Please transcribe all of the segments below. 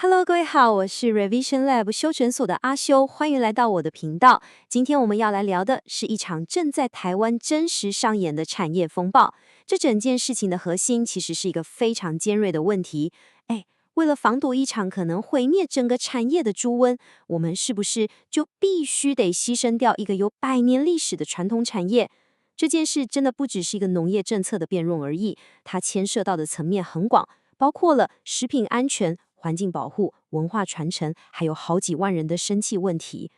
Hello，各位好，我是 Revision Lab 修全所的阿修，欢迎来到我的频道。今天我们要来聊的是一场正在台湾真实上演的产业风暴。这整件事情的核心其实是一个非常尖锐的问题。为了防堵一场可能毁灭整个产业的猪瘟，我们是不是就必须得牺牲掉一个有100年历史的传统产业？这件事真的不只是一个农业政策的辩论而已，它牵涉到的层面很广，包括了食品安全、环境保护、文化传承，还有好几万人的生计问题。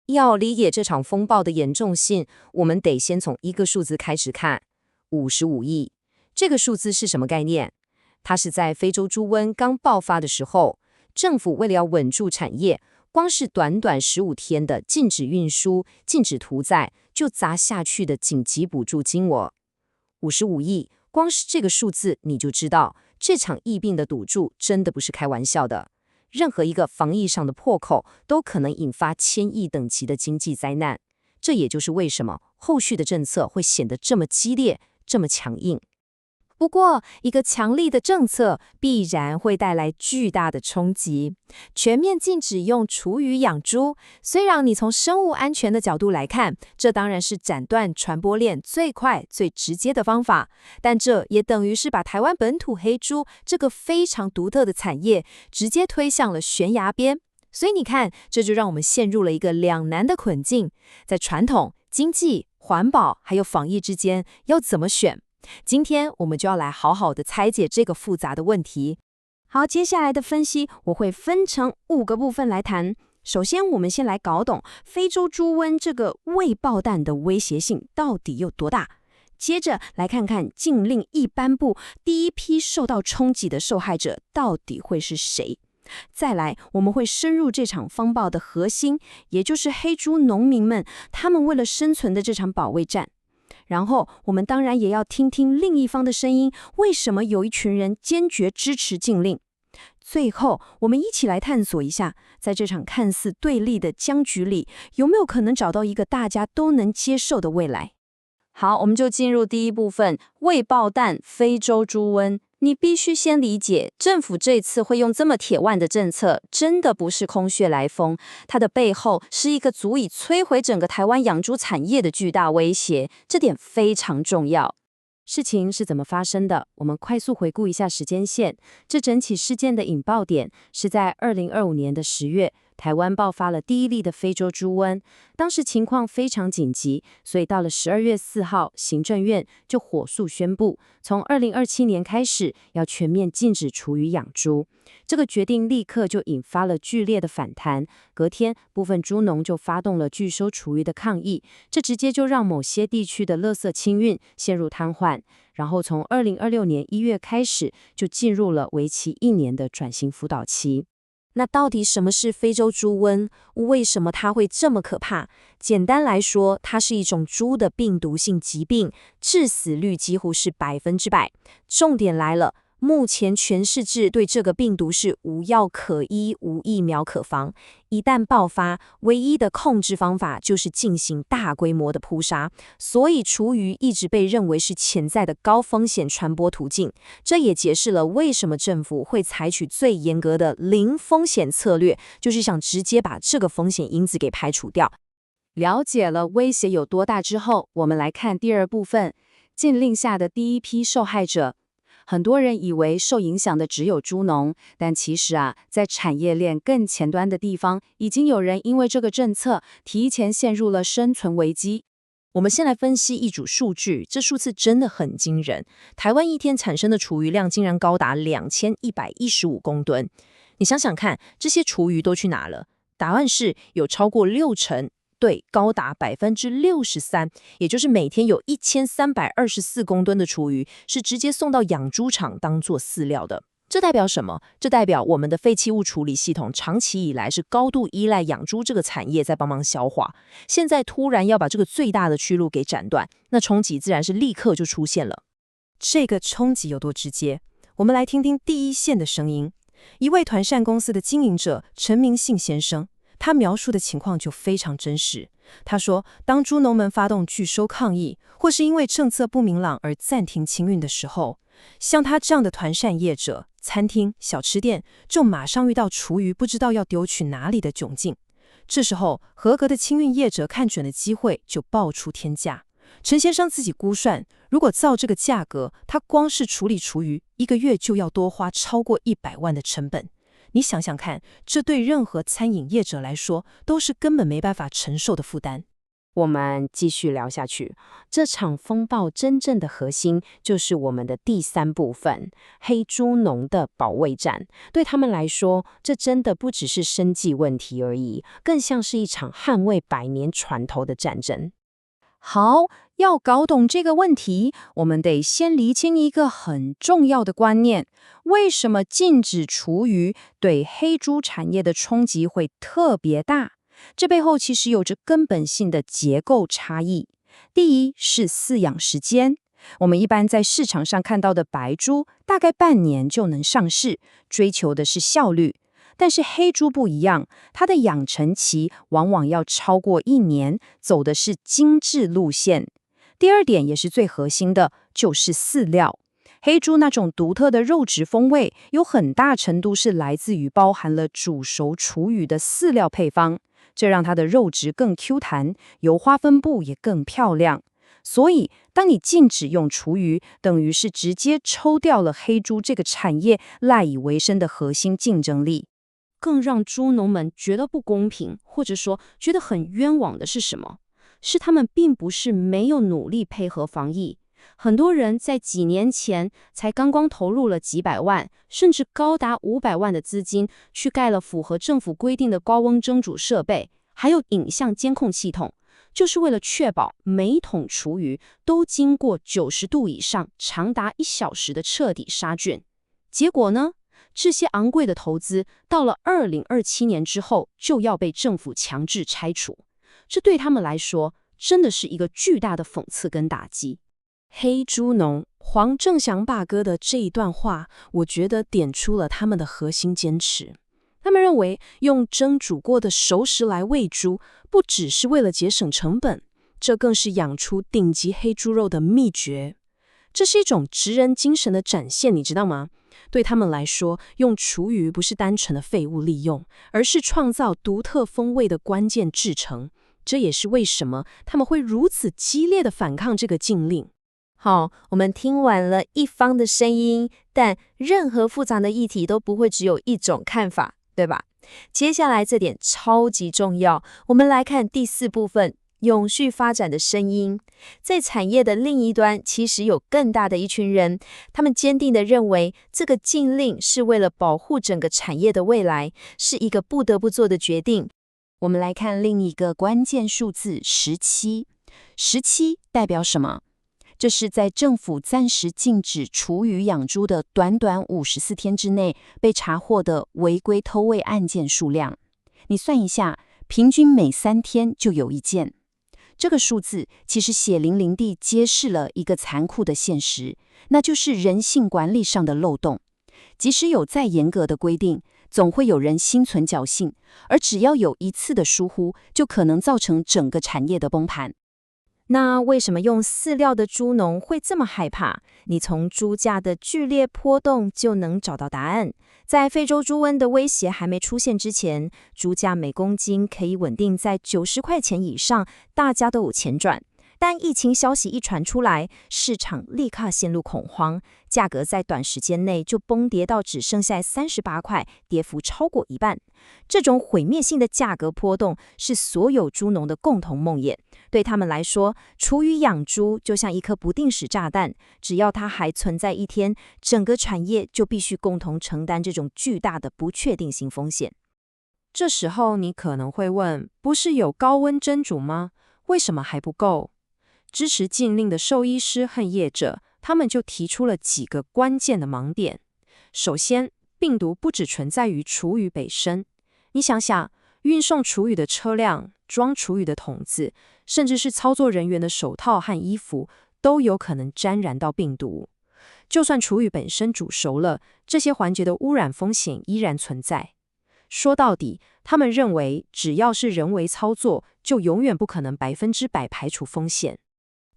要理解这场风暴的严重性，我们得先从一个数字开始看，55亿。这个数字是什么概念？它是在非洲猪瘟刚爆发的时候，政府为了要稳住产业，光是短短15天的禁止运输、禁止屠宰，就砸下去的紧急补助金额55亿。光是这个数字，你就知道这场疫病的赌注真的不是开玩笑的。任何一个防疫上的破口，都可能引发1000亿等级的经济灾难。这也就是为什么后续的政策会显得这么激烈、这么强硬。不过，一个强力的政策必然会带来巨大的冲击。全面禁止用厨余养猪，虽然你从生物安全的角度来看，这当然是斩断传播链最快、最直接的方法，但这也等于是把台湾本土黑猪这个非常独特的产业直接推向了悬崖边。所以你看，这就让我们陷入了一个两难的困境，在传统、经济、环保还有防疫之间要怎么选？今天我们就要来好好的拆解这个复杂的问题。好，接下来的分析我会分成5个部分来谈。首先，我们先来搞懂非洲猪瘟这个未爆弹的威胁性到底有多大。接着来看看禁令一颁布，第一批受到冲击的受害者到底会是谁。再来，我们会深入这场风暴的核心，也就是黑猪农民们他们为了生存的这场保卫战。然后，我们当然也要听听另一方的声音，为什么有一群人坚决支持禁令？最后，我们一起来探索一下，在这场看似对立的僵局里，有没有可能找到一个大家都能接受的未来？好，我们就进入第一部分，未爆弹非洲猪瘟。你必须先理解，政府这次会用这么铁腕的政策，真的不是空穴来风，它的背后是一个足以摧毁整个台湾养猪产业的巨大威胁，这点非常重要。事情是怎么发生的？我们快速回顾一下时间线。这整起事件的引爆点是在2025年的10月，台湾爆发了第一例的非洲猪瘟。当时情况非常紧急，所以到了12月4号，行政院就火速宣布，从2027年开始要全面禁止厨余养猪。这个决定立刻就引发了剧烈的反弹，隔天部分猪农就发动了拒收厨余的抗议，这直接就让某些地区的垃圾清运陷入瘫痪。然后从2026年1月开始，就进入了为期1年的转型辅导期。那到底什么是非洲猪瘟？为什么它会这么可怕？简单来说，它是一种猪的病毒性疾病，致死率几乎是100%。重点来了，目前全世界对这个病毒是无药可医、无疫苗可防。一旦爆发，唯一的控制方法就是进行大规模的扑杀，所以厨余一直被认为是潜在的高风险传播途径。这也解释了为什么政府会采取最严格的零风险策略，就是想直接把这个风险因子给排除掉。了解了威胁有多大之后，我们来看第二部分，禁令下的第一批受害者。很多人以为受影响的只有猪农，但其实在产业链更前端的地方，已经有人因为这个政策提前陷入了生存危机。我们先来分析一组数据，这数字真的很惊人。台湾一天产生的厨余量竟然高达2115公吨。你想想看，这些厨余都去哪了？答案是有超过60%。对，高达63%，也就是每天有1324公吨的厨余是直接送到养猪场当做饲料的。这代表什么？这代表我们的废弃物处理系统长期以来是高度依赖养猪这个产业在帮忙消化，现在突然要把这个最大的去路给斩断，那冲击自然是立刻就出现了。这个冲击有多直接？我们来听听第一线的声音。一位团膳公司的经营者陈明信先生，他描述的情况就非常真实。他说，当猪农们发动拒收抗议，或是因为政策不明朗而暂停清运的时候，像他这样的团膳业者、餐厅、小吃店，就马上遇到厨余不知道要丢去哪里的窘境。这时候，合格的清运业者看准了机会，就报出天价。陈先生自己估算，如果照这个价格，他光是处理厨余，1个月就要多花超过100万的成本。你想想看，这对任何餐饮业者来说，都是根本没办法承受的负担。我们继续聊下去。这场风暴真正的核心就是我们的第3部分——黑猪农的保卫战。对他们来说，这真的不只是生计问题而已，更像是一场捍卫100年传统的战争。好，要搞懂这个问题，我们得先厘清一个很重要的观念：为什么禁止厨余对黑猪产业的冲击会特别大？这背后其实有着根本性的结构差异。第一是饲养时间，我们一般在市场上看到的白猪，大概半年就能上市，追求的是效率。但是黑猪不一样，它的养成期往往要超过1年，走的是精致路线。第二点也是最核心的，就是饲料。黑猪那种独特的肉质风味，有很大程度是来自于包含了煮熟厨余的饲料配方，这让它的肉质更 Q 弹，油花分布也更漂亮。所以，当你禁止用厨余，等于是直接抽掉了黑猪这个产业赖以为生的核心竞争力。更让猪农们觉得不公平，或者说觉得很冤枉的是什么？是他们并不是没有努力配合防疫，很多人在几年前才刚刚投入了几百万，甚至高达500万的资金，去盖了符合政府规定的高温蒸煮设备，还有影像监控系统，就是为了确保每桶厨余都经过90度以上、长达1小时的彻底杀菌。结果呢？这些昂贵的投资到了2027年之后就要被政府强制拆除，这对他们来说真的是一个巨大的讽刺跟打击。黑猪农黄正祥大哥的这一段话，我觉得点出了他们的核心坚持。他们认为用蒸煮过的熟食来喂猪，不只是为了节省成本，这更是养出顶级黑猪肉的秘诀。这是一种职人精神的展现，你知道吗？对他们来说，用厨余不是单纯的废物利用，而是创造独特风味的关键制成。这也是为什么他们会如此激烈的反抗这个禁令。好，我们听完了一方的声音，但任何复杂的议题都不会只有一种看法，对吧？接下来这点超级重要，我们来看第4部分。永续发展的声音，在产业的另一端，其实有更大的一群人，他们坚定地认为，这个禁令是为了保护整个产业的未来，是一个不得不做的决定。我们来看另一个关键数字17。17代表什么？这是在政府暂时禁止厨余养猪的短短54天之内被查获的违规偷喂案件数量。你算一下，平均每3天就有1件。这个数字其实血淋淋地揭示了一个残酷的现实，那就是人性管理上的漏洞。即使有再严格的规定，总会有人心存侥幸，而只要有一次的疏忽，就可能造成整个产业的崩盘。那为什么用饲料的猪农会这么害怕？你从猪价的剧烈波动就能找到答案。在非洲猪瘟的威胁还没出现之前，猪价每公斤可以稳定在90块钱以上，大家都有钱赚。但疫情消息一传出来，市场立刻陷入恐慌，价格在短时间内就崩跌到只剩下38块，跌幅超过1半。这种毁灭性的价格波动是所有猪农的共同梦魇。对他们来说，厨余养猪就像一颗不定时炸弹，只要它还存在一天，整个产业就必须共同承担这种巨大的不确定性风险。这时候你可能会问，不是有高温蒸煮吗？为什么还不够？支持禁令的兽医师和业者，他们就提出了几个关键的盲点。首先，病毒不只存在于厨余本身，你想想，运送厨余的车辆、装厨余的桶子，甚至是操作人员的手套和衣服，都有可能沾染到病毒。就算厨余本身煮熟了，这些环节的污染风险依然存在。说到底，他们认为只要是人为操作，就永远不可能100%排除风险。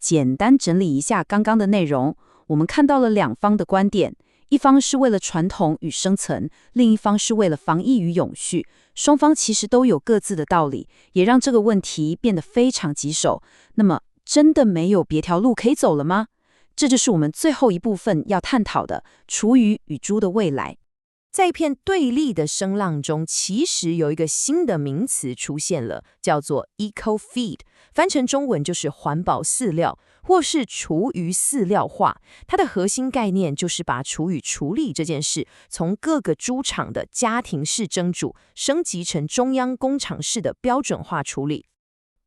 简单整理一下刚刚的内容，我们看到了两方的观点，一方是为了传统与生存，另一方是为了防疫与永续。双方其实都有各自的道理，也让这个问题变得非常棘手。那么，真的没有别条路可以走了吗？这就是我们最后一部分要探讨的厨余与猪的未来。在一片对立的声浪中，其实有一个新的名词出现了，叫做 eco-feed， 翻成中文就是环保饲料，或是厨余饲料化。它的核心概念就是把厨余处理这件事，从各个猪场的家庭式蒸煮，升级成中央工厂式的标准化处理。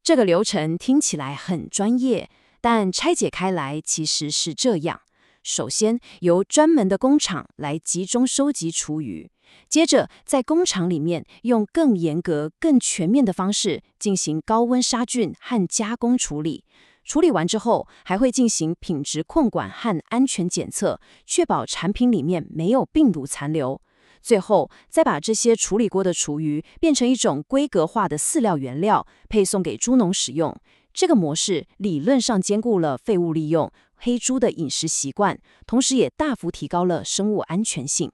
这个流程听起来很专业，但拆解开来其实是这样。首先，由专门的工厂来集中收集厨余，接着在工厂里面用更严格、更全面的方式进行高温杀菌和加工处理。处理完之后，还会进行品质控管和安全检测，确保产品里面没有病毒残留。最后，再把这些处理过的厨余变成一种规格化的饲料原料，配送给猪农使用。这个模式理论上兼顾了废物利用、黑猪的饮食习惯，同时也大幅提高了生物安全性。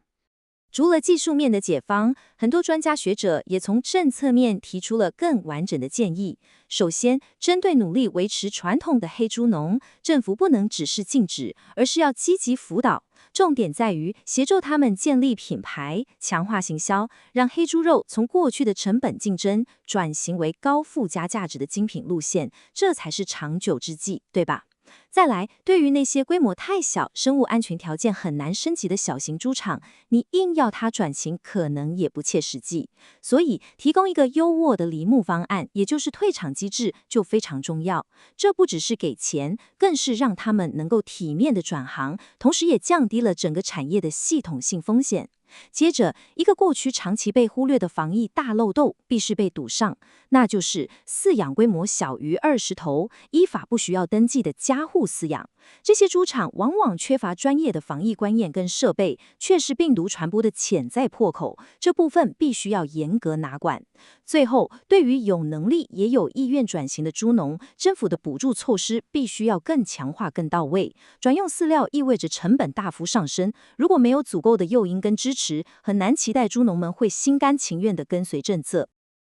除了技术面的解方，很多专家学者也从政策面提出了更完整的建议。首先，针对努力维持传统的黑猪农，政府不能只是禁止，而是要积极辅导。重点在于协助他们建立品牌，强化行销，让黑猪肉从过去的成本竞争转型为高附加价值的精品路线，这才是长久之计，对吧？再来，对于那些规模太小、生物安全条件很难升级的小型猪场，你硬要它转型，可能也不切实际。所以，提供一个优渥的离牧方案，也就是退场机制，就非常重要。这不只是给钱，更是让他们能够体面的转行，同时也降低了整个产业的系统性风险。接着，一个过去长期被忽略的防疫大漏洞必须被堵上，那就是饲养规模小于20头、依法不需要登记的家户饲养。这些猪场往往缺乏专业的防疫观念跟设备，却是病毒传播的潜在破口，这部分必须要严格拿管。最后，对于有能力也有意愿转型的猪农，政府的补助措施必须要更强化、更到位。转用饲料意味着成本大幅上升，如果没有足够的诱因跟支持，很难期待猪农们会心甘情愿地跟随政策。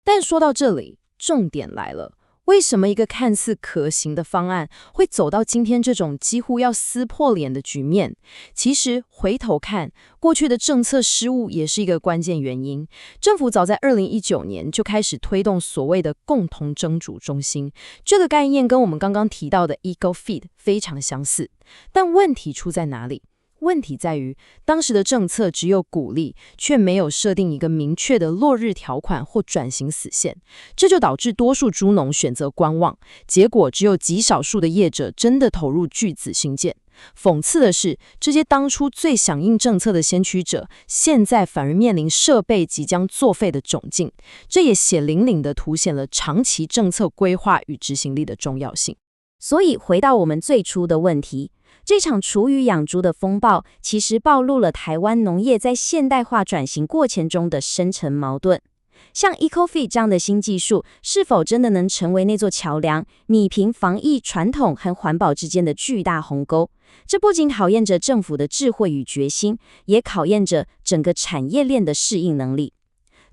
但说到这里，重点来了。为什么一个看似可行的方案会走到今天这种几乎要撕破脸的局面？其实回头看，过去的政策失误也是一个关键原因。政府早在2019年就开始推动所谓的共同蒸煮中心，这个概念跟我们刚刚提到的 eco-feed 非常相似。但问题出在哪里？问题在于，当时的政策只有鼓励，却没有设定一个明确的落日条款或转型死线，这就导致多数猪农选择观望，结果只有极少数的业者真的投入巨资兴建。讽刺的是，这些当初最响应政策的先驱者，现在反而面临设备即将作废的窘境，这也血淋淋地凸显了长期政策规划与执行力的重要性。所以，回到我们最初的问题，这场厨余养猪的风暴，其实暴露了台湾农业在现代化转型过程中的深层矛盾。像 eco-feed 这样的新技术，是否真的能成为那座桥梁，弭平防疫传统和环保之间的巨大鸿沟？这不仅考验着政府的智慧与决心，也考验着整个产业链的适应能力。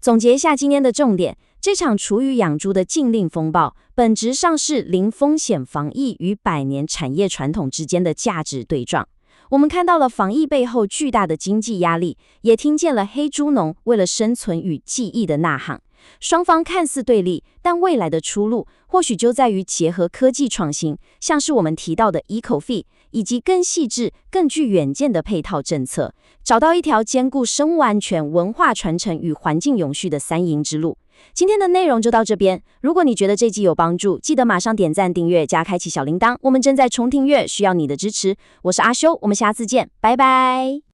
总结一下今天的重点，这场厨余养猪的禁令风暴，本质上是零风险防疫与100年产业传统之间的价值对撞。我们看到了防疫背后巨大的经济压力，也听见了黑猪农为了生存与记忆的呐喊。双方看似对立，但未来的出路或许就在于结合科技创新，像是我们提到的 eco-feed， 以及更细致、更具远见的配套政策，找到一条兼顾生物安全、文化传承与环境永续的三赢之路。今天的内容就到这边，如果你觉得这集有帮助，记得马上点赞、订阅加开启小铃铛，我们正在重订阅，需要你的支持。我是阿修，我们下次见，拜拜。